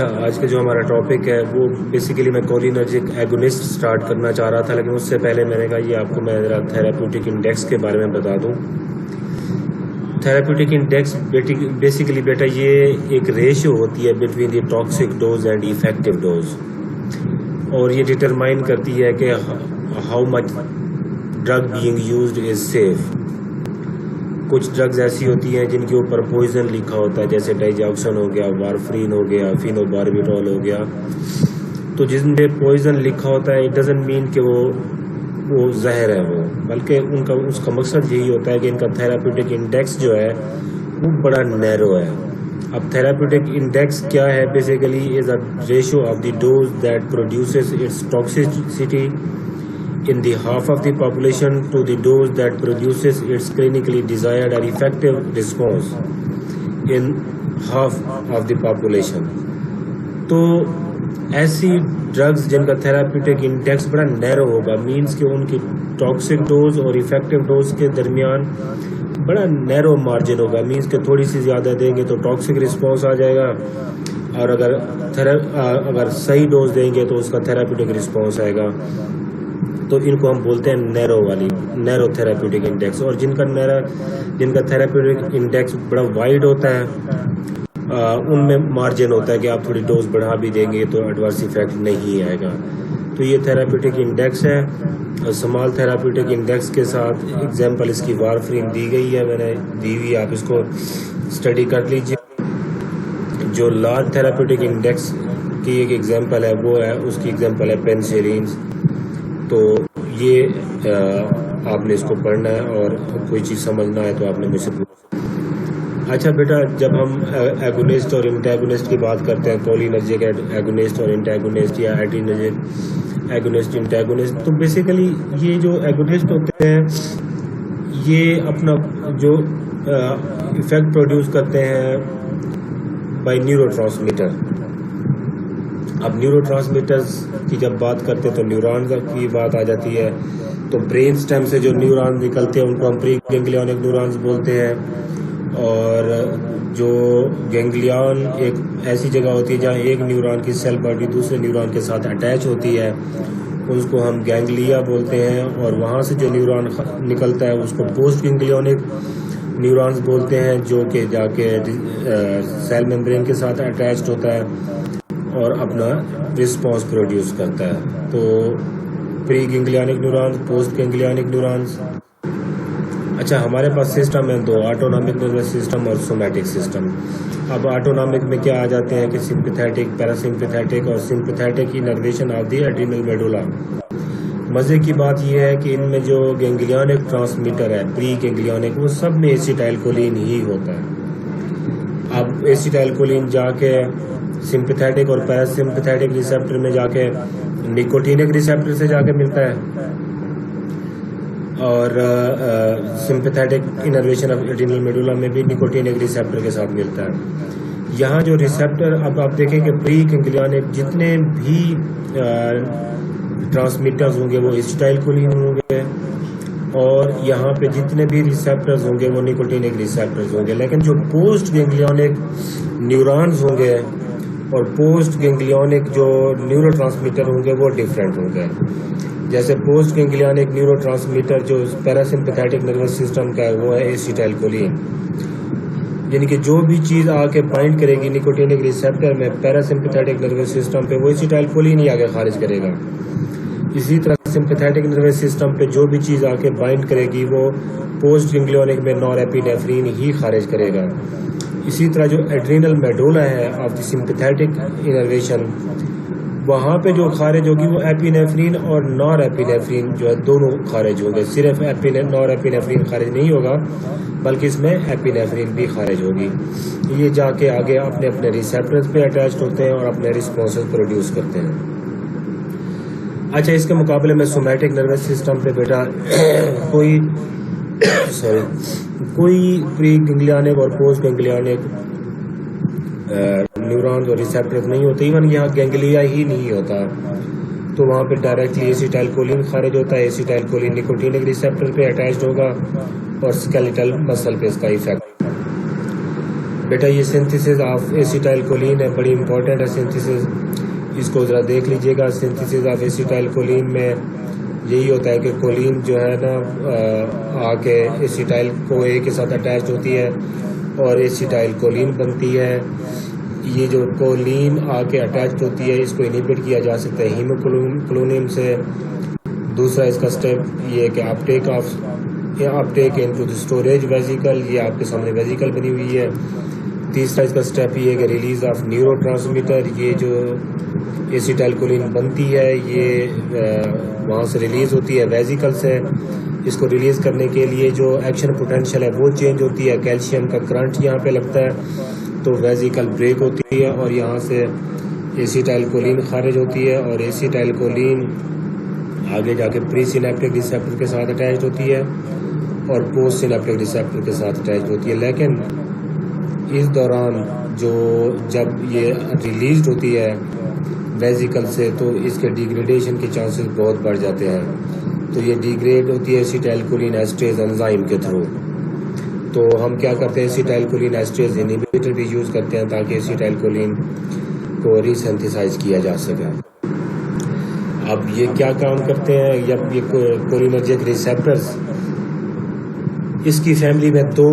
आज का जो हमारा टॉपिक है वो बेसिकली मैं कोलिनर्जिक एगोनिस्ट स्टार्ट करना चाह रहा था, लेकिन उससे पहले मैंने कहा ये आपको मैं ज़रा थेराप्यूटिक इंडेक्स के बारे में बता दूं। थेराप्यूटिक इंडेक्स बेसिकली बेटा ये एक रेशियो होती है between the toxic dose and effective dose, और ये डिटरमाइन करती है कि how much drug being used is safe. कुछ ड्रग्स ऐसी होती हैं जिनके ऊपर पॉइजन लिखा होता है, जैसे डाइजॉक्सन हो गया, वारफरीन हो गया, फिनोबार्बिटॉल हो गया। तो जिन पे पॉइजन लिखा होता है इट डजंट मीन कि वो जहर है, वो बल्कि उसका मकसद यही होता है कि इनका थेराप्यूटिक इंडेक्स जो है वो बड़ा नैरो है। अब थेराप्यूटिक इंडेक्स क्या है? Basically is a ratio of the dose that produces it's toxicity in the half of the population to the dose that produces its clinically desired or effective response in half of the population। तो ऐसी drugs जिनका therapeutic index बड़ा narrow होगा, means कि उनकी toxic dose और effective dose के दरमियान बड़ा नैरो मार्जिन होगा, मींस कि थोड़ी सी ज़्यादा देंगे तो टॉक्सिक रिस्पॉन्स आ जाएगा, और अगर सही डोज देंगे तो उसका थेराप्यूटिक रिस्पॉन्स आएगा। तो इनको हम बोलते हैं नैरो थेराप्यूटिक इंडेक्स। और जिनका थेराप्यूटिक इंडेक्स बड़ा वाइड होता है उनमें मार्जिन होता है कि आप थोड़ी डोज बढ़ा भी देंगे तो एडवर्स इफेक्ट नहीं आएगा। तो ये थेराप्यूटिक इंडेक्स है। स्मॉल थेराप्यूटिक इंडेक्स के साथ एग्जांपल इसकी वारफरीन दी गई है, मैंने दी हुई, आप इसको स्टडी कर लीजिए। जो लार्ज थेराप्यूटिक इंडेक्स की एक एग्जांपल है वो है, उसकी एग्जांपल है पेनिसिलिन। तो ये आपने इसको पढ़ना है, और कोई चीज़ समझना है तो आपने मुझसे पूछना। अच्छा बेटा, जब हम एगोनिस्ट और इंटैगोनिस्ट की बात करते हैं, कोलिनर्जिक एगोनिस्ट और इंटैगोनिस्ट या एड्रीनर्जिक एगोनिस्ट इंटैगोनिस्ट, तो बेसिकली ये जो एगोनिस्ट होते हैं ये अपना जो इफेक्ट प्रोड्यूस करते हैं बाय न्यूरोट्रांसमीटर। अब न्यूरोट्रांसमीटर्स की जब बात करते हैं तो न्यूरॉन की बात आ जाती है। तो ब्रेन स्टेम से जो न्यूरॉन निकलते हैं उनको हम प्री गैंग्लियनिक न्यूरॉन्स बोलते हैं, और जो गैंग्लियन एक ऐसी जगह होती है जहाँ एक न्यूरॉन की सेल बॉडी दूसरे न्यूरॉन के साथ अटैच होती है, उसको हम गैंग्लिया बोलते हैं। और वहाँ से जो न्यूरॉन निकलता है उसको पोस्ट गैंग्लियनिक न्यूरॉन्स बोलते हैं, जो कि जाके सेल मेम्ब्रेन के साथ अटैच्ड होता है और अपना रिस्पॉन्स प्रोड्यूस करता है। तो pre ganglionic neurons, post ganglionic neurons. अच्छा, हमारे पास सिस्टम है दो, ऑटोनॉमिक नर्वस सिस्टम और सोमैटिक सिस्टम। अब ऑटोनॉमिक में क्या आ जाते हैं कि सिंपैथेटिक, पैरासिम्पैथेटिक और sympathetic innervation of the adrenal medulla. मज़े की बात यह है कि इनमें जो गैंग्लियनिक ट्रांसमीटर है प्री गैंग्लियनिक, वो सब में एसिटाइलकोलिन ही होता है। अब एसिटाइलकोलिन जाके सिंपैथेटिक और पैरासिम्पैथेटिक रिसेप्टर में जाके निकोटिनिक रिसेप्टर से जाके मिलता है, और sympathetic innervation of adrenal medulla में भी निकोटिनिक रिसेप्टर के साथ मिलता है। यहाँ जो रिसेप्टर, अब आप देखें कि प्री गैंग्लियनिक जितने भी ट्रांसमीटर्स होंगे वो एसिटाइलकोलिन होंगे, और यहाँ पे जितने भी रिसेप्टर्स होंगे वो निकोटिनिक रिसेप्टर्स होंगे। लेकिन जो पोस्ट गैंग्लियनिक न्यूरॉन्स होंगे और पोस्ट गैंग्लियनिक जो न्यूरोट्रांसमीटर होंगे वो डिफरेंट होंगे। जैसे पोस्ट गैंग्लियनिक न्यूरोट्रांसमीटर जो पैरासिम्पैथेटिक नर्वस सिस्टम का है वो है एसिटाइलकोलिन, यानी कि जो भी चीज़ आके बाइंड करेगी निकोटिनिक रिसेप्टर में पैरासिम्पैथेटिक नर्वस सिस्टम पे, वो एसिटाइलकोलिन ही आगे खारिज करेगा। इसी तरह सिंपैथेटिक नर्वस सिस्टम पे जो भी चीज़ आके बाइंड करेगी वो पोस्ट गैंग्लियनिक में नॉरएपिनेफ्रिन ही खारिज करेगा। इसी तरह जो एड्रिनल मेडुला है ऑफ द सिंपैथेटिक इनर्वेशन, वहाँ पे जो खारिज होगी वो एपिनेफ्रिन और नॉरएपिनेफ्रिन जो है दोनों खारिज होंगे। सिर्फ नॉरएपिनेफ्रिन खारिज नहीं होगा बल्कि इसमें एपिनेफ्रिन भी खारिज होगी। ये जाके आगे अपने अपने रिसेप्टर्स पे अटैच्ड होते हैं और अपने रिस्पॉन्सेस प्रोड्यूस करते हैं। अच्छा, इसके मुकाबले में सोमैटिक नर्वस सिस्टम पे बेटा कोई प्री गैंग्लियनिक और पोस्ट गैंग्लियनिक न्यूरॉन्स और रिसेप्टर्स नहीं होते, इवन यहाँ गैंग्लिया ही नहीं होता। तो वहाँ पे डायरेक्टली एसिटाइलकोलिन खारिज होता है। एसिटाइलकोलिन निकोटिनिक रिसेप्टर पे अटैच्ड होगा और स्केलेटल मसल पे इसका इफेक्ट। बेटा ये सिंथेसिस ऑफ एसिटाइल कोलिन है, बड़ी इंपॉर्टेंट है सिंथेसिस, इसको ज़रा देख लीजिएगा। सिंथेसिस ऑफ एसिटाइल कोलिन में यही होता है कि कोलिन जो है ना आके एसिटाइल को ए के साथ अटैच होती है और एसिटाइल कोलिन बनती है। ये जो कोलिन आके अटैच होती है इसको इनहिबिट किया जा सकता है हीमोकोलोनियम से। दूसरा इसका स्टेप ये है कि Uptake into the storage vesicle, ये आपके सामने वेजिकल बनी हुई है। तीसरा इसका स्टेप ये है कि रिलीज ऑफ न्यूरोट्रांसमीटर, ये जो एसिटाइल कोलिन बनती है ये वहाँ से रिलीज़ होती है वेजिकल से। इसको रिलीज़ करने के लिए जो एक्शन पोटेंशियल है वो चेंज होती है, कैल्शियम का करंट यहाँ पे लगता है तो वेजिकल ब्रेक होती है और यहाँ से एसिटाइल कोलिन खारिज होती है और एसिटाइल कोलिन आगे जाके प्री सिनेप्टिक रिसेप्टर के साथ अटैच होती है और पोस्ट सिनेप्टिक रिसेप्टर के साथ अटैच होती है। लेकिन इस दौरान जब ये रिलीज होती है वेजिकल से तो इसके डिग्रेडेशन के चांसेस बहुत बढ़ जाते हैं। तो ये डिग्रेड होती है एसिटाइल कोलिन एस्ट्रेज एंजाइम के थ्रू। तो हम क्या करते हैं, एसिटाइल कोलिन एस्ट्रेज इनहिबिटर भी यूज़ करते हैं ताकि एसिटाइल कोलिन को रीसिंथेसाइज किया जा सके। अब ये क्या काम करते हैं, जब ये कोलिनर्जिक रिसेप्टर्स, इसकी फैमिली में दो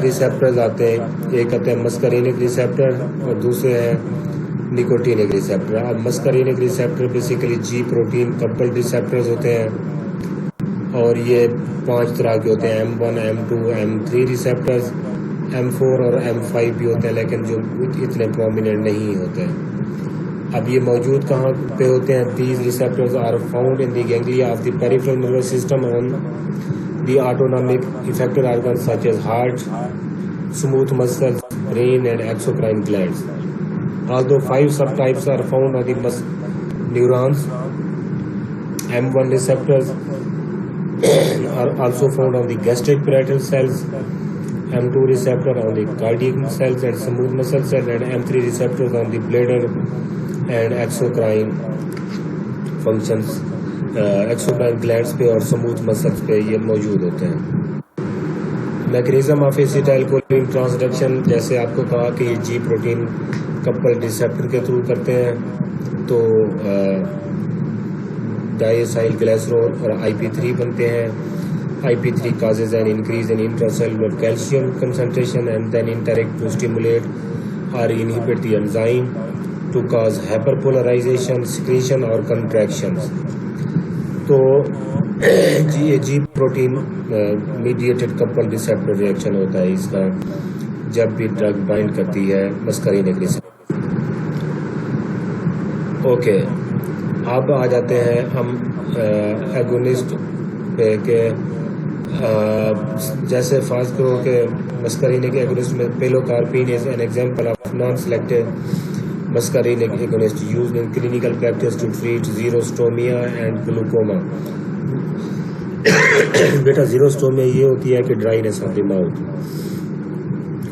रिसेप्टर्स आते हैं, एक आते हैं मस्करीनिक रिसेप्टर और दूसरे हैं निकोटीनिक रिसेप्टर। अब muscarinic receptor basically G protein coupled receptors होते हैं और ये 5 तरह के होते हैं, M1, M2, M3 receptors, M4 और M5 भी होते हैं लेकिन जो इतने प्रोमिनेंट नहीं होते हैं। अब ये मौजूद कहाँ पे होते हैं? These receptors are found in the ganglia of the peripheral nervous system on the autonomic effected organs such as heart, smooth muscles, brain and exocrine glands. Although 5 subtypes are found on the neurons, M1 receptors are also found on the gastric parietal cells, M2 receptor on the cardiac cells and smooth muscle cells, and M3 receptors on the bladder and exocrine functions, exocrine glands पे और smooth muscles पे ये मौजूद होते हैं। Mechanism of acetyl choline transduction, जैसे आपको कहा कि ये जी प्रोटीन कपल रिसेप्टर के थ्रू करते हैं तो डाइएसाइल ग्लिसरॉल और IP3 बनते हैं। IP3 causes an increase in intracellular calcium concentration and then interact to stimulate or inhibit the enzyme to cause hyperpolarization, secretion or contractions। तो जी protein mediated couple receptor reaction होता है इसका जब भी drug bind करती है मस्करीनिक रिसेप्टर। ओके, अब आ जाते हैं हम एगोनिस्ट पे के जैसे फास्ट करो के मस्करीनिक एगोनिस्ट में pilocarpine is an example of non selective muscarinic agonist used in clinical practice to treat xerostomia and glaucoma. बेटा जीरोस्टोमिया ये होती है कि ड्राइनेस ऑफ द माउथ।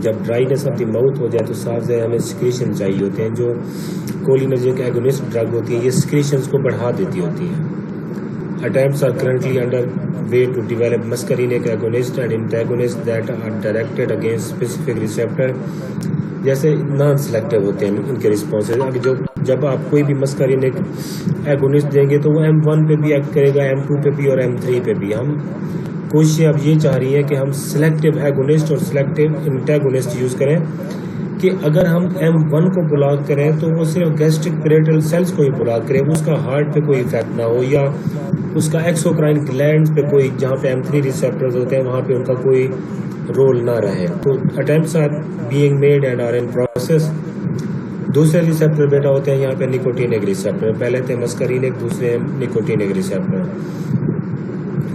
जब ड्राइनेस ऑफ द माउथ हो जाए तो साफ से हमें सिक्रीशन चाहिए होते हैं। जो कोलिनर्जिक एगोनिस्ट ड्रग होती है ये सिक्रीशंस को बढ़ा देती होती है। Attempts are currently under way to develop muscarinic agonist and antagonist that are directed against specific receptor, जैसे नॉन सेलेक्टिव होते हैं इनके रिस्पॉन्सेज। अब जब आप कोई भी मस्करीनिक एगोनिस्ट देंगे तो वो M1 पे भी एक्ट करेगा, M2 पे भी और M3 पे भी। हम कोशिश अब ये चाह रही है कि हम सिलेक्टिव एगोनिस्ट और सिलेक्टिव एंटागोनिस्ट यूज़ करें कि अगर हम M1 को ब्लॉक करें तो वो सिर्फ गैस्ट्रिक पेरिटल सेल्स को ही ब्लॉक करें, उसका हार्ट पे कोई इफेक्ट ना हो या उसका एक्सोक्राइन ग्लैंड्स पे कोई, जहाँ पे M3 रिसेप्टर्स होते हैं वहाँ पे उनका कोई रोल ना रहे। तो attempts are being made and are in process. दूसरे रिसेप्टर बेटा होते हैं यहाँ पे निकोटीनिक रिसेप्टर, पहले थे मस्करीनिक, दूसरे nicotinic receptor.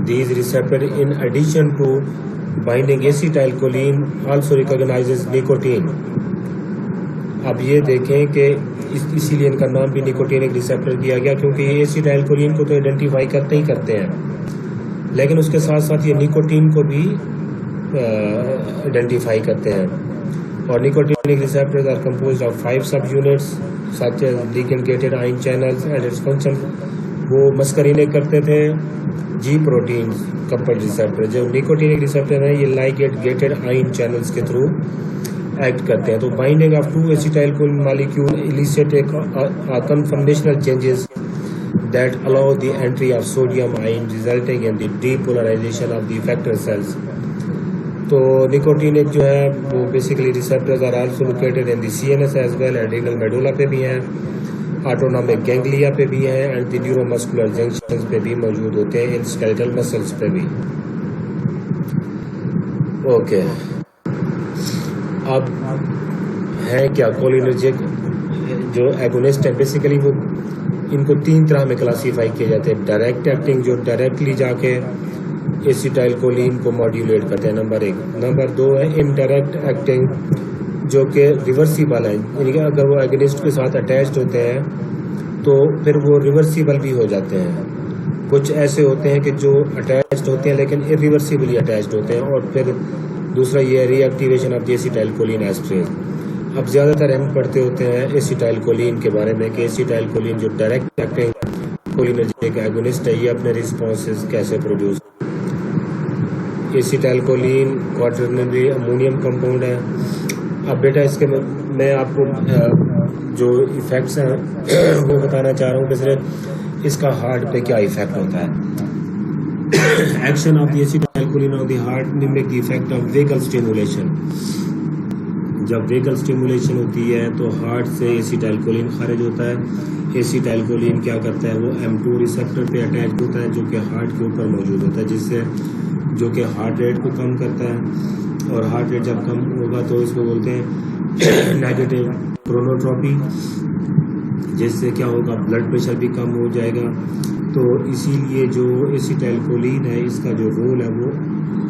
These receptor in addition to binding acetylcholine also recognises nicotine. अब ये देखें कि इसीलिए इनका नाम भी निकोटीनिक रिसेप्टर किया गया क्योंकि ये एसिटाइल कोलिन को तो आइडेंटिफाई करते ही करते हैं लेकिन उसके साथ साथ ये निकोटीन को भी आइडेंटिफाई करते हैं। और nicotinic receptors are composed of 5 subunits such as ligand gated ion channels and its function. वो मस्करीनिक करते थे जी प्रोटीन कपल्ड रिसेप्टर। जो निकोटीनिक रिसेप्टर है ये लाइगेट गेटेड आयन चैनल्स के थ्रू एक्ट करते हैं। तो binding of two acetylcholine molecule elicit a conformational changes that allow the entry of sodium ion resulting in the depolarization of the effector cells. तो nicotine जो है वो basically receptors are also located in the CNS as well, adrenal medulla पे भी हैं, autonomic ganglia पे भी हैं एंड द न्यूरोमस्कुलर जंक्शंस पे भी मौजूद होते हैं, इन स्केलेटल मसल्स पे भी। ओके, अब है क्या कोलिनर्जिक जो एगोनिस्ट है, बेसिकली वो इनको 3 तरह में क्लासीफाई किए जाते हैं। डायरेक्ट एक्टिंग जो डायरेक्टली जाके एसिटाइलकोलिन को मॉड्यूलेट करते हैं, नंबर 1। नंबर 2 है इनडायरेक्ट एक्टिंग जो कि रिवर्सिबल है, यानी कि अगर वो एगोनिस्ट के साथ अटैच्ड होते हैं तो फिर वो रिवर्सिबल भी हो जाते हैं। कुछ ऐसे होते हैं कि जो अटैच्ड होते हैं लेकिन इरिवर्सिबली अटैच्ड होते हैं। और फिर दूसरा ये है reactivation of the acetylcholine esterase. अब ज़्यादातर हम पढ़ते होते हैं एसिटाइलकोलिन के बारे में कि एसिटाइलकोलिन जो डायरेक्ट एक्टिंग कोलिनर्जिक एगोनिस्ट है, ये अपने रिस्पॉन्सेज कैसे produce. Acetylcholine quaternary ammonium compound है। अब बेटा इसके मैं आपको जो इफेक्ट्स हैं वो बताना चाह रहा हूँ कि सिर्फ इसका हार्ट पे क्या इफेक्ट होता है। Action of the acetylcholine on the heart mimic the effect of vagal stimulation. जब वेगल स्टिमुलेशन होती है तो हार्ट से एसिटाइलकोलिन खारिज होता है। एसिटाइलकोलिन क्या करता है, वो M2 रिसेप्टर पे अटैच होता है जो कि हार्ट के ऊपर मौजूद होता है, जिससे जो कि हार्ट रेट को कम करता है। और हार्ट रेट जब कम होगा तो इसको बोलते हैं नेगेटिव क्रोनोट्रॉपी, जिससे क्या होगा, ब्लड प्रेशर भी कम हो जाएगा। तो इसीलिए जो एसिटाइलकोलिन है इसका जो रोल है वो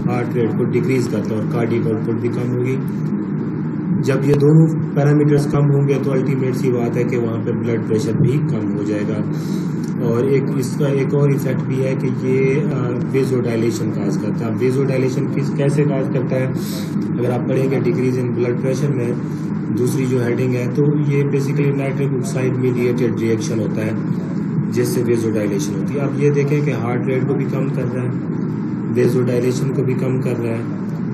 हार्ट रेट को डिक्रीज करता है और कार्डियक आउटपुट भी कम होगी। जब ये दोनों पैरामीटर्स कम होंगे तो अल्टीमेट सी बात है कि वहाँ पर ब्लड प्रेशर भी कम हो जाएगा। और इसका एक और इफेक्ट भी है कि ये वेजोडाइलेशन काज करता है। वेजोडाइलेशन कैसे काज करता है, अगर आप पढ़ेंगे डिक्रीज इन ब्लड प्रेशर में दूसरी जो हेडिंग है, तो ये basically nitric oxide mediated reaction होता है जिससे वेजोडाइलेशन होती है। अब ये देखें कि हार्ट रेट को भी कम कर रहा है, वेजोडाइलेशन को भी कम कर रहा है,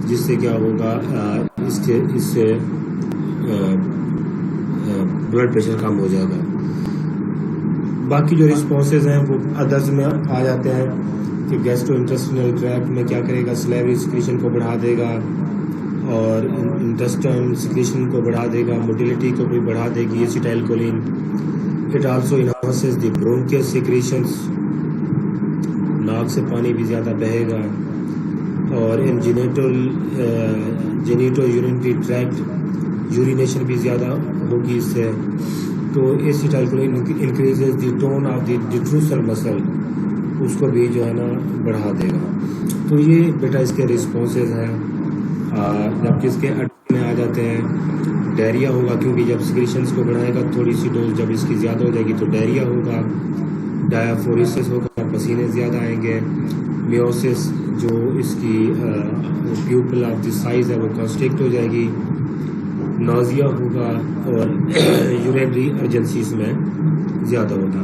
जिससे क्या होगा, इससे ब्लड प्रेशर कम हो जाएगा। बाकी जो रिस्पॉन्सेज हैं वो अदर्स में आ जाते हैं कि गैस्ट्रोइंटेस्टिनल ट्रैक्ट में क्या करेगा, सलाइवरी सिक्रीशन को बढ़ा देगा और इंटेस्टाइन सिक्रीशन को बढ़ा देगा, मोटिलिटी को भी बढ़ा देगी acetylcholine. It also enhances the bronchial secretions, नाक से पानी भी ज़्यादा बहेगा। और in genito urinary tract urination भी ज़्यादा होगी इससे। तो acetylcholine increases the tone of the detrusor muscle, उसको भी जो है ना बढ़ा देगा। तो ये बेटा इसके रिस्पॉन्सेज हैं। जब इसके में आ जाते हैं, डायरिया होगा, क्योंकि जब सिक्रीशंस को बढ़ाएगा थोड़ी सी डोज जब इसकी ज़्यादा हो जाएगी तो डायरिया होगा, डायाफोरेसिस होगा, पसीने ज़्यादा आएंगे, मियोसिस जो इसकी प्यूपल ऑफ द साइज है वो कंस्ट्रिक्ट हो जाएगी, नाजिया होगा और यूरिनरी अर्जेंसीज में ज़्यादा होगा।